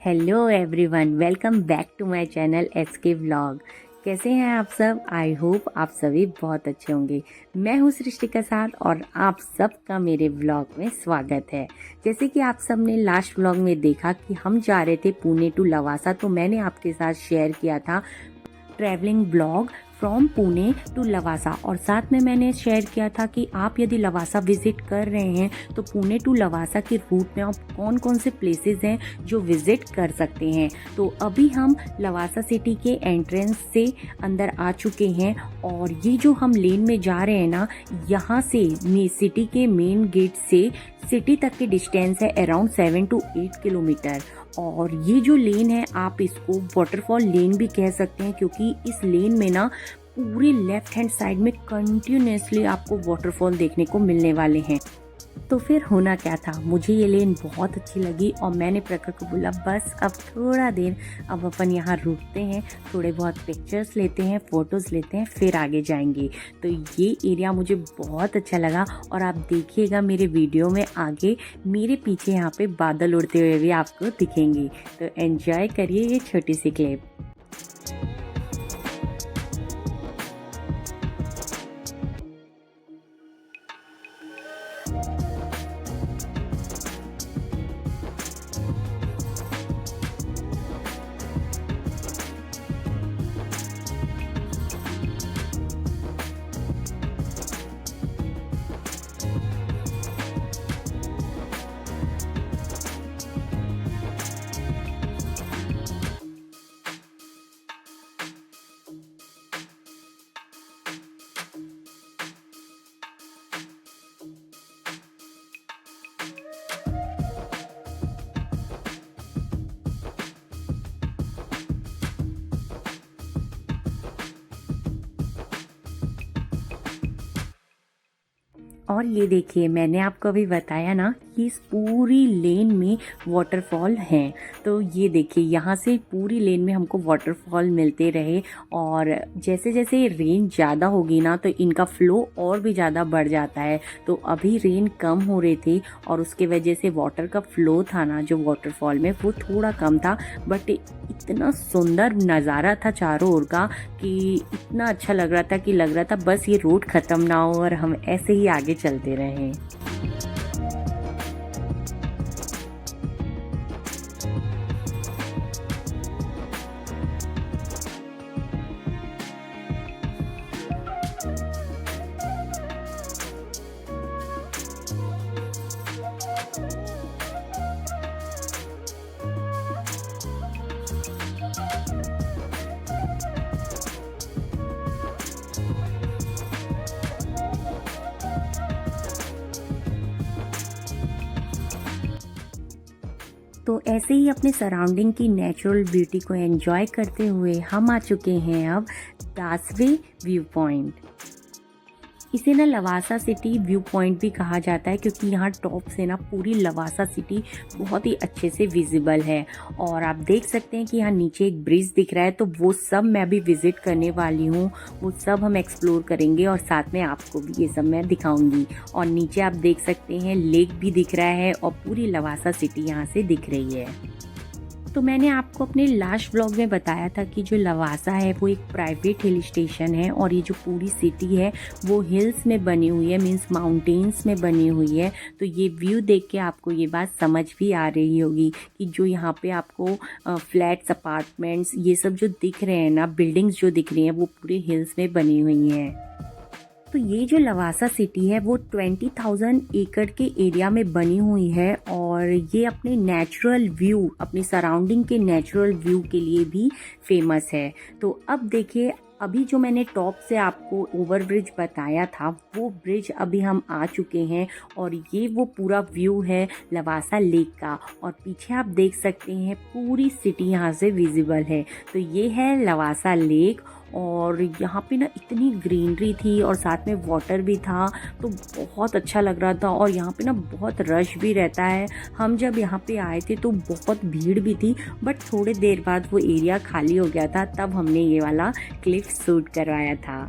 Hello everyone, welcome back to my channel SK vlog. कैसे हैं आप सब? आई होप आप सभी बहुत अच्छे होंगे। मैं हूँ सृष्टि के साथ और आप सबका मेरे व्लॉग में स्वागत है। जैसे कि आप सब ने लास्ट व्लॉग में देखा कि हम जा रहे थे पुणे टू लवासा, तो मैंने आपके साथ शेयर किया था travelling blog from Pune to Lavasa, और साथ में मैंने शेयर किया था कि आप यदि लवासा विजिट कर रहे हैं तो पुणे टू लवासा के रूट में आप कौन कौन से प्लेसेस हैं जो विजिट कर सकते हैं। तो अभी हम लवासा सिटी के एंट्रेंस से अंदर आ चुके हैं और ये जो हम लेन में जा रहे हैं ना, यहाँ से सिटी के मेन गेट से सिटी तक की डिस्टेंस है अराउंड 7 to 8 किलोमीटर। और ये जो लेन है आप इसको वाटरफॉल लेन भी कह सकते हैं, क्योंकि इस लेन में ना पूरे लेफ्ट हैंड साइड में कंटिन्यूसली आपको वाटरफॉल देखने को मिलने वाले हैं। तो फिर होना क्या था, मुझे ये लेन बहुत अच्छी लगी और मैंने प्रखर को बोला बस अब थोड़ा देर अब अपन यहाँ रुकते हैं, थोड़े बहुत पिक्चर्स लेते हैं, फोटोज़ लेते हैं, फिर आगे जाएंगे। तो ये एरिया मुझे बहुत अच्छा लगा और आप देखिएगा मेरे वीडियो में आगे मेरे पीछे यहाँ पे बादल उड़ते हुए भी आपको दिखेंगे। तो एंजॉय करिए ये छोटी सी क्लिप। और ये देखिए, मैंने आपको अभी बताया ना कि इस पूरी लेन में वाटरफॉल हैं। तो ये देखिए, यहाँ से पूरी लेन में हमको वाटरफॉल मिलते रहे और जैसे जैसे रेन ज़्यादा होगी ना तो इनका फ्लो और भी ज़्यादा बढ़ जाता है। तो अभी रेन कम हो रही थी और उसके वजह से वाटर का फ्लो था ना जो वाटरफॉल में वो थोड़ा कम था, बट इतना सुंदर नज़ारा था चारों ओर का कि इतना अच्छा लग रहा था बस ये रोड ख़त्म ना हो और हम ऐसे ही आगे चलते रहें। तो ऐसे ही अपने सराउंडिंग की नेचुरल ब्यूटी को एंजॉय करते हुए हम आ चुके हैं अब दासवे व्यू पॉइंट। इसे ना लवासा सिटी व्यू पॉइंट भी कहा जाता है, क्योंकि यहाँ टॉप से ना पूरी लवासा सिटी बहुत ही अच्छे से विजिबल है। और आप देख सकते हैं कि यहाँ नीचे एक ब्रिज दिख रहा है, तो वो सब मैं भी विजिट करने वाली हूँ, वो सब हम एक्सप्लोर करेंगे और साथ में आपको भी ये सब मैं दिखाऊंगी। और नीचे आप देख सकते हैं लेक भी दिख रहा है और पूरी लवासा सिटी यहाँ से दिख रही है। तो मैंने आपको अपने लास्ट व्लॉग में बताया था कि जो लवासा है वो एक प्राइवेट हिल स्टेशन है और ये जो पूरी सिटी है वो हिल्स में बनी हुई है, मीन्स माउंटेन्स में बनी हुई है। तो ये व्यू देख के आपको ये बात समझ भी आ रही होगी कि जो यहाँ पे आपको फ्लैट्स, अपार्टमेंट्स, ये सब जो दिख रहे हैं ना, बिल्डिंग्स जो दिख रही हैं वो पूरे हिल्स में बनी हुई हैं। तो ये जो लवासा सिटी है वो 20,000 एकड़ के एरिया में बनी हुई है और ये अपने नेचुरल व्यू, अपनी सराउंडिंग के नेचुरल व्यू के लिए भी फेमस है। तो अब देखिए, अभी जो मैंने टॉप से आपको ओवरब्रिज बताया था वो ब्रिज अभी हम आ चुके हैं और ये वो पूरा व्यू है लवासा लेक का। और पीछे आप देख सकते हैं पूरी सिटी यहाँ से विजिबल है। तो ये है लवासा लेक और यहाँ पे ना इतनी ग्रीनरी थी और साथ में वाटर भी था, तो बहुत अच्छा लग रहा था। और यहाँ पे ना बहुत रश भी रहता है। हम जब यहाँ पे आए थे तो बहुत भीड़ भी थी, बट थोड़ी देर बाद वो एरिया खाली हो गया था, तब हमने ये वाला क्लिप शूट करवाया था।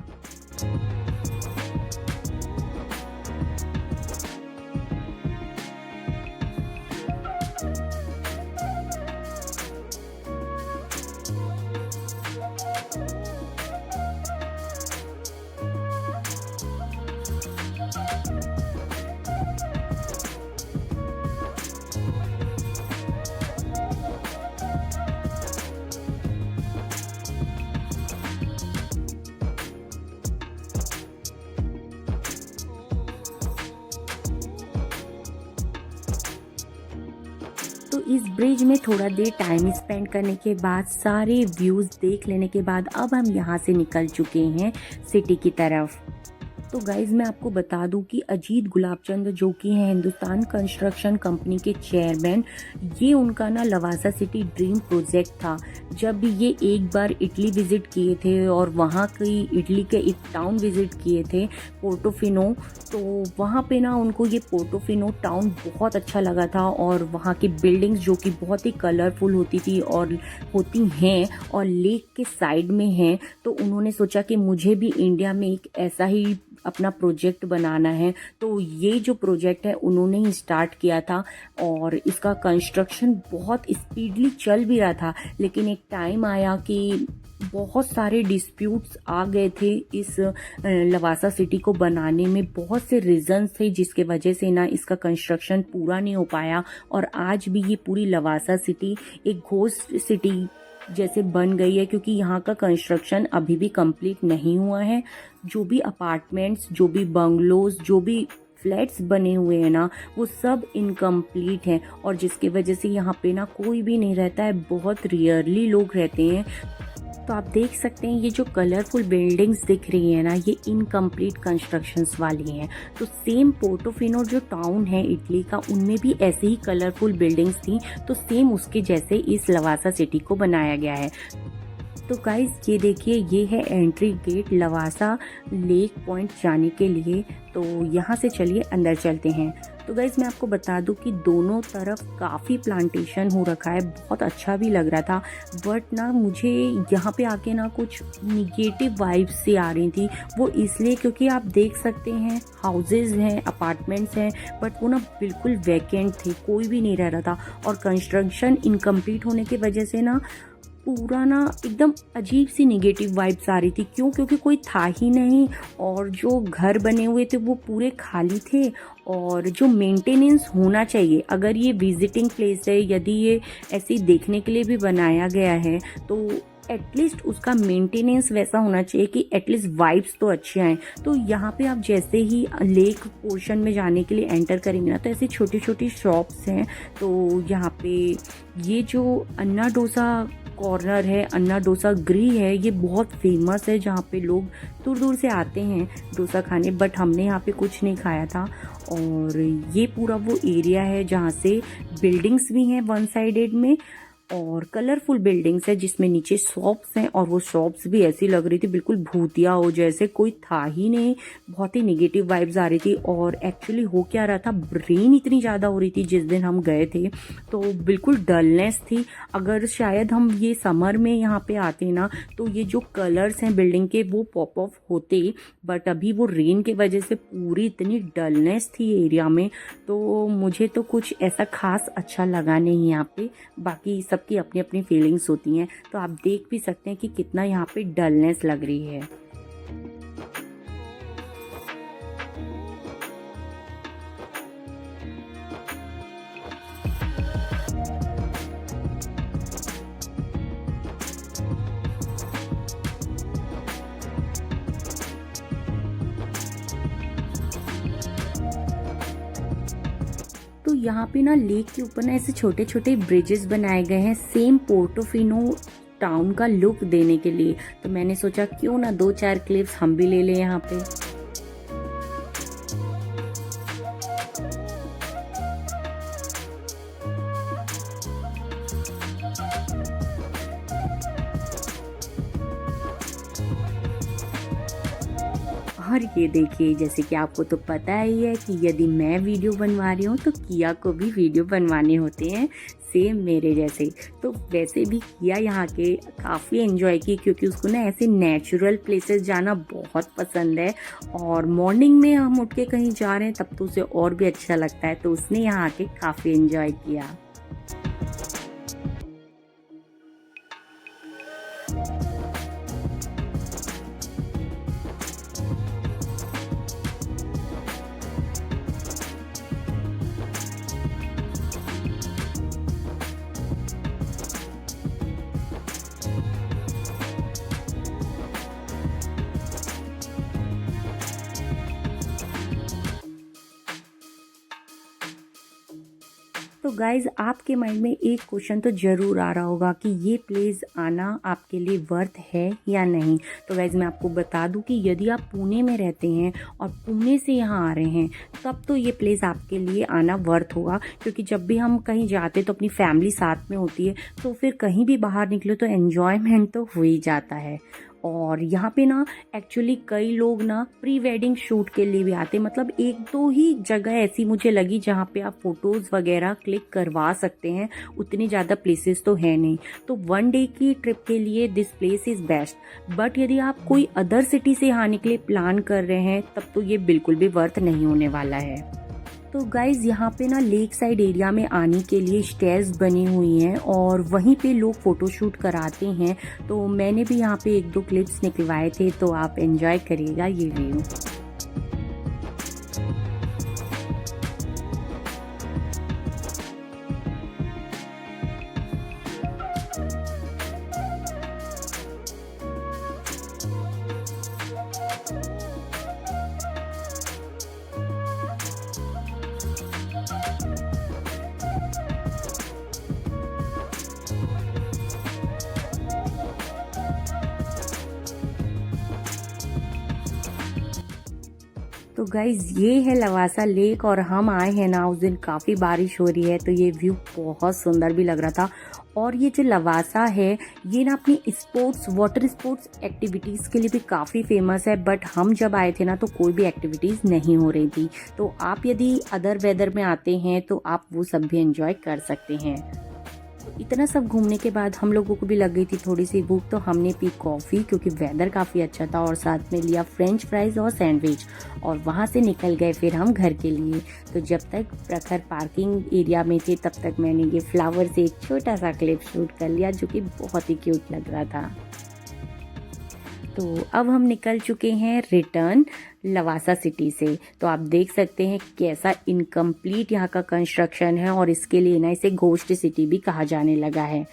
इस ब्रिज में थोड़ा देर टाइम स्पेंड करने के बाद, सारे व्यूज़ देख लेने के बाद अब हम यहाँ से निकल चुके हैं सिटी की तरफ। तो गाइज़ मैं आपको बता दूं कि अजीत गुलाबचंद जो कि हैं हिंदुस्तान कंस्ट्रक्शन कंपनी के चेयरमैन, ये उनका ना लवासा सिटी ड्रीम प्रोजेक्ट था। जब ये एक बार इटली विज़िट किए थे और वहाँ की इटली के एक टाउन विज़िट किए थे पोर्टोफिनो, तो वहाँ पे ना उनको ये पोर्टोफिनो टाउन बहुत अच्छा लगा था और वहाँ की बिल्डिंग्स जो कि बहुत ही कलरफुल होती थी और होती हैं और लेक के साइड में हैं, तो उन्होंने सोचा कि मुझे भी इंडिया में एक ऐसा ही अपना प्रोजेक्ट बनाना है। तो ये जो प्रोजेक्ट है उन्होंने ही स्टार्ट किया था और इसका कंस्ट्रक्शन बहुत स्पीडली चल भी रहा था, लेकिन एक टाइम आया कि बहुत सारे डिस्प्यूट्स आ गए थे इस लवासा सिटी को बनाने में। बहुत से रीजंस थे जिसके वजह से ना इसका कंस्ट्रक्शन पूरा नहीं हो पाया और आज भी ये पूरी लवासा सिटी एक घोस्ट सिटी जैसे बन गई है, क्योंकि यहाँ का कंस्ट्रक्शन अभी भी कंप्लीट नहीं हुआ है। जो भी अपार्टमेंट्स, जो भी बंगलोज, जो भी फ्लैट्स बने हुए हैं ना, वो सब इनकम्प्लीट हैं और जिसकी वजह से यहाँ पे ना कोई भी नहीं रहता है, बहुत रेयरली लोग रहते हैं। तो आप देख सकते हैं ये जो कलरफुल बिल्डिंग्स दिख रही है ना, ये इनकम्प्लीट कंस्ट्रक्शंस वाली हैं। तो सेम पोर्टोफिनो जो टाउन है इटली का, उनमें भी ऐसे ही कलरफुल बिल्डिंग्स थी, तो सेम उसके जैसे इस लवासा सिटी को बनाया गया है। तो गाइज ये देखिए, ये है entry gate Lavasa lake point जाने के लिए। तो यहाँ से चलिए अंदर चलते हैं। तो गाइज मैं आपको बता दूं कि दोनों तरफ काफ़ी प्लांटेशन हो रखा है, बहुत अच्छा भी लग रहा था। बट ना मुझे यहाँ पे आके ना कुछ निगेटिव वाइब्स सी आ रही थी। वो इसलिए क्योंकि आप देख सकते हैं हाउसेज हैं, अपार्टमेंट्स हैं, बट वो ना बिल्कुल वैकेंट थे, कोई भी नहीं रह रहा था और कंस्ट्रक्शन इनकम्प्लीट होने की वजह से ना पूरा ना एकदम अजीब सी निगेटिव वाइब्स आ रही थी। क्यों? क्योंकि कोई था ही नहीं और जो घर बने हुए थे वो पूरे खाली थे और जो मेंटेनेंस होना चाहिए, अगर ये विजिटिंग प्लेस है, यदि ये ऐसे देखने के लिए भी बनाया गया है, तो एटलीस्ट उसका मेंटेनेंस वैसा होना चाहिए कि एटलीस्ट वाइब्स तो अच्छे आए। तो यहाँ पे आप जैसे ही लेक पोर्शन में जाने के लिए एंटर करेंगे ना, तो ऐसी छोटी छोटी शॉप्स हैं। तो यहाँ पे ये जो अन्ना डोसा कॉर्नर है, अन्ना डोसा गृह है, ये बहुत फेमस है जहाँ पे लोग दूर दूर से आते हैं डोसा खाने। बट हमने यहाँ पे कुछ नहीं खाया था। और ये पूरा वो एरिया है जहाँ से बिल्डिंग्स भी हैं वन साइडेड में और कलरफुल बिल्डिंग्स है जिसमें नीचे शॉप्स हैं और वो शॉप्स भी ऐसी लग रही थी बिल्कुल भूतिया हो जैसे, कोई था ही नहीं। बहुत ही नेगेटिव वाइब्स आ रही थी और एक्चुअली हो क्या रहा था, रेन इतनी ज़्यादा हो रही थी जिस दिन हम गए थे, तो बिल्कुल डलनेस थी। अगर शायद हम ये समर में यहाँ पे आते ना, तो ये जो कलर्स हैं बिल्डिंग के वो पॉप ऑफ होते, बट अभी वो रेन की वजह से पूरी इतनी डलनेस थी एरिया में, तो मुझे तो कुछ ऐसा खास अच्छा लगा नहीं यहाँ पे। बाकी सबकी अपनी अपनी फीलिंग्स होती हैं, तो आप देख भी सकते हैं कि कितना यहाँ पे डलनेस लग रही है। तो यहाँ पे ना लेक के ऊपर ना ऐसे छोटे छोटे ब्रिजेस बनाए गए हैं सेम पोर्टोफिनो टाउन का लुक देने के लिए। तो मैंने सोचा क्यों ना 2-4 क्लिप्स हम भी ले लें यहाँ पे। और ये देखिए, जैसे कि आपको तो पता ही है कि यदि मैं वीडियो बनवा रही हूँ तो किया को भी वीडियो बनवाने होते हैं सेम मेरे जैसे। तो वैसे भी किया यहाँ के काफ़ी एंजॉय की, क्योंकि उसको ना ऐसे नेचुरल प्लेसेस जाना बहुत पसंद है और मॉर्निंग में हम उठ के कहीं जा रहे हैं तब तो उसे और भी अच्छा लगता है, तो उसने यहाँ आके काफ़ी एंजॉय किया। तो गाइज आपके माइंड में एक क्वेश्चन तो ज़रूर आ रहा होगा कि ये प्लेस आना आपके लिए वर्थ है या नहीं। तो गाइज मैं आपको बता दूं कि यदि आप पुणे में रहते हैं और पुणे से यहाँ आ रहे हैं तब तो ये प्लेस आपके लिए आना वर्थ होगा, क्योंकि जब भी हम कहीं जाते तो अपनी फैमिली साथ में होती है, तो फिर कहीं भी बाहर निकलो तो एन्जॉयमेंट तो हो ही जाता है। और यहाँ पे ना एक्चुअली कई लोग ना प्री वेडिंग शूट के लिए भी आते हैं, मतलब एक दो ही जगह ऐसी मुझे लगी जहाँ पे आप फोटोज़ वगैरह क्लिक करवा सकते हैं, उतनी ज़्यादा प्लेसेस तो है नहीं। तो 1 डे की ट्रिप के लिए this place is best. But यदि आप कोई अदर सिटी से आने के लिए प्लान कर रहे हैं तब तो ये बिल्कुल भी वर्थ नहीं होने वाला है। तो गाइज यहाँ पे ना लेक साइड एरिया में आने के लिए स्टेयर्स बनी हुई हैं और वहीं पे लोग फ़ोटोशूट कराते हैं। तो मैंने भी यहाँ पे 1-2 क्लिप्स निकलवाए थे, तो आप एंजॉय करिएगा ये व्यू। तो गाइज ये है लवासा लेक और हम आए हैं ना, उस दिन काफ़ी बारिश हो रही है तो ये व्यू बहुत सुंदर भी लग रहा था। और ये जो लवासा है ये ना अपनी स्पोर्ट्स वाटर स्पोर्ट्स एक्टिविटीज़ के लिए भी काफ़ी फेमस है। बट हम जब आए थे ना तो कोई भी एक्टिविटीज़ नहीं हो रही थी, तो आप यदि अदर वेदर में आते हैं तो आप वो सब भी एंजॉय कर सकते हैं। इतना सब घूमने के बाद हम लोगों को भी लग गई थी थोड़ी सी भूख, तो हमने पी कॉफ़ी क्योंकि वेदर काफ़ी अच्छा था, और साथ में लिया फ्रेंच फ्राइज़ और सैंडविच, और वहाँ से निकल गए फिर हम घर के लिए। तो जब तक प्रखर पार्किंग एरिया में थे तब तक मैंने ये फ्लावर से एक छोटा सा क्लिप शूट कर लिया जो कि बहुत ही क्यूट लग रहा था। तो अब हम निकल चुके हैं रिटर्न लवासा सिटी से। तो आप देख सकते हैं कैसा इनकम्प्लीट यहाँ का कंस्ट्रक्शन है, और इसके लिए ना इसे घोस्ट सिटी भी कहा जाने लगा है।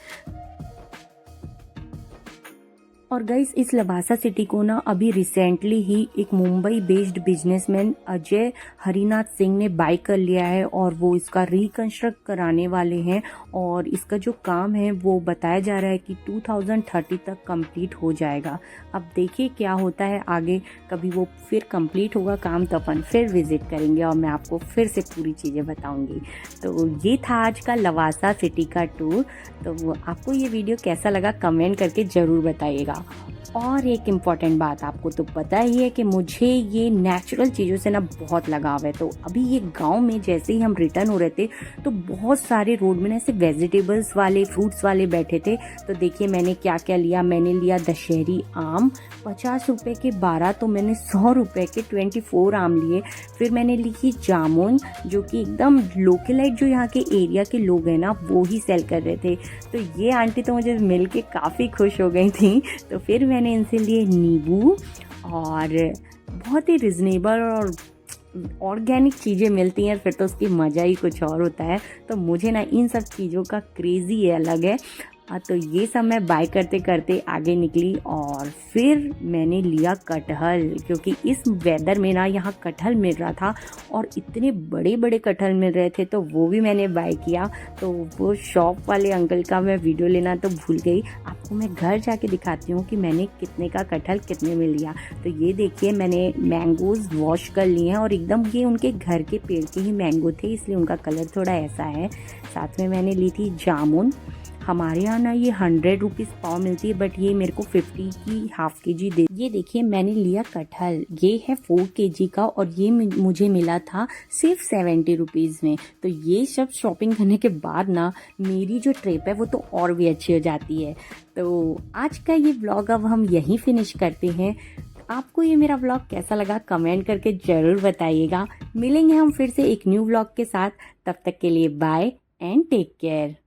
और गाइस इस लवासा सिटी को ना अभी रिसेंटली ही एक मुंबई बेस्ड बिजनेसमैन अजय हरिनाथ सिंह ने बाय कर लिया है, और वो इसका रिकंस्ट्रक्ट कराने वाले हैं। और इसका जो काम है वो बताया जा रहा है कि 2030 तक कंप्लीट हो जाएगा। अब देखिए क्या होता है आगे, कभी वो फिर कंप्लीट होगा काम तो अपन फिर विजिट करेंगे और मैं आपको फिर से पूरी चीज़ें बताऊंगी। तो ये था आज का लवासा सिटी का टूर। तो आपको ये वीडियो कैसा लगा कमेंट करके ज़रूर बताइएगा। और एक इम्पॉर्टेंट बात, आपको तो पता ही है कि मुझे ये नेचुरल चीज़ों से ना बहुत लगाव है। तो अभी ये गांव में जैसे ही हम रिटर्न हो रहे थे तो बहुत सारे रोड में ऐसे वेजिटेबल्स वाले फ्रूट्स वाले बैठे थे। तो देखिए मैंने क्या क्या लिया। मैंने लिया दशहरी आम 50 रुपये के 12, तो मैंने 100 रुपये के 24 आम लिए। फिर मैंने ली जामुन जो कि एकदम लोकलाइट जो यहाँ के एरिया के लोग हैं ना वो ही सेल कर रहे थे। तो ये आंटी तो मुझे मिल के काफ़ी खुश हो गई थी। तो फिर मैंने इनसे लिए नींबू, और बहुत ही रिजनेबल और ऑर्गेनिक चीज़ें मिलती हैं फिर तो उसकी मज़ा ही कुछ और होता है। तो मुझे ना इन सब चीज़ों का क्रेज़ी अलग है। तो ये सब मैं बाय करते करते आगे निकली, और फिर मैंने लिया कटहल, क्योंकि इस वेदर में ना यहाँ कटहल मिल रहा था और इतने बड़े बड़े कटहल मिल रहे थे, तो वो भी मैंने बाय किया। तो वो शॉप वाले अंकल का मैं वीडियो लेना तो भूल गई, आपको मैं घर जाके दिखाती हूँ कि मैंने कितने का कटहल कितने में लिया। तो ये देखिए मैंने मैंगोज़ वॉश कर लिए हैं, और एकदम ये उनके घर के पेड़ के ही मैंगो थे इसलिए उनका कलर थोड़ा ऐसा है। साथ में मैंने ली थी जामुन। हमारे यहाँ ना ये 100 रुपीज़ पाव मिलती है, बट ये मेरे को 50 की हाफ केजी दे। ये देखिए मैंने लिया कटहल, ये है 4 केजी का, और ये मुझे मिला था सिर्फ 70 रुपीज़ में। तो ये सब शॉपिंग करने के बाद ना मेरी जो ट्रिप है वो तो और भी अच्छी हो जाती है। तो आज का ये व्लॉग अब हम यहीं फिनिश करते हैं। आपको ये मेरा व्लॉग कैसा लगा कमेंट करके ज़रूर बताइएगा। मिलेंगे हम फिर से एक न्यू व्लॉग के साथ, तब तक के लिए बाय एंड टेक केयर।